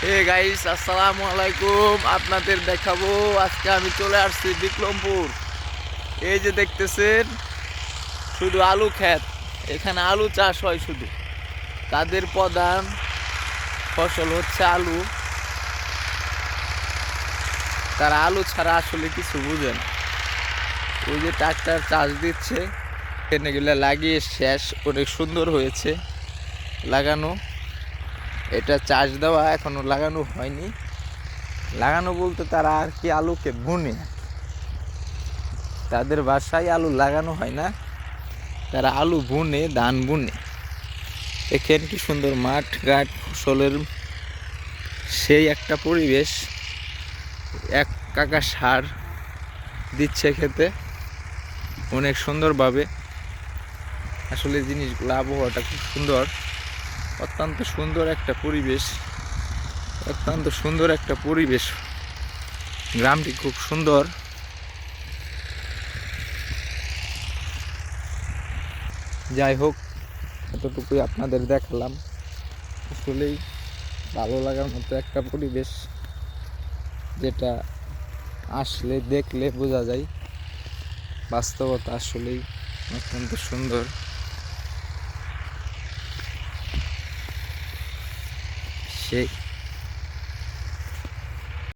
Hey guys, আসসালামু আলাইকুম। আপনাদের দেখাবো আজকে আমি চলে আসছি বিক্রমপুর। এই যে দেখতেছেন শুধু আলু ক্ষেত, এখানে আলু চাষ হয় শুধু। তাদের প্রধান ফসল হচ্ছে আলু। তারা আলু ছাড়া আসলে কিছু বুঝে না। ওই যে ট্রাক্টর চাষ দিচ্ছে, এগুলো লাগিয়ে শেষ, অনেক সুন্দর হয়েছে লাগানো। এটা চাষ দেওয়া, এখনো লাগানো হয়নি। লাগানো বলতে তারা আর কি আলুকে বুনে, তাদের বাসায় আলু লাগানো হয় না, তারা আলু বুনে, ধান বুনে। দেখেন কি সুন্দর মাঠ ঘাট, ফসলের সেই একটা পরিবেশ। এক কাকা সার দিচ্ছে খেতে অনেক সুন্দরভাবে। আসলে জিনিসগুলো, আবহাওয়াটা খুব সুন্দর, অত্যন্ত সুন্দর একটা পরিবেশ, অত্যন্ত সুন্দর একটা পরিবেশ। গ্রামটি খুব সুন্দর। যাই হোক, এতটুকুই আপনাদের দেখালাম। আসলেই ভালো লাগার মতো একটা পরিবেশ, যেটা আসলে দেখলে বোঝা যায় বাস্তবতা আসলেই অত্যন্ত সুন্দর। সেই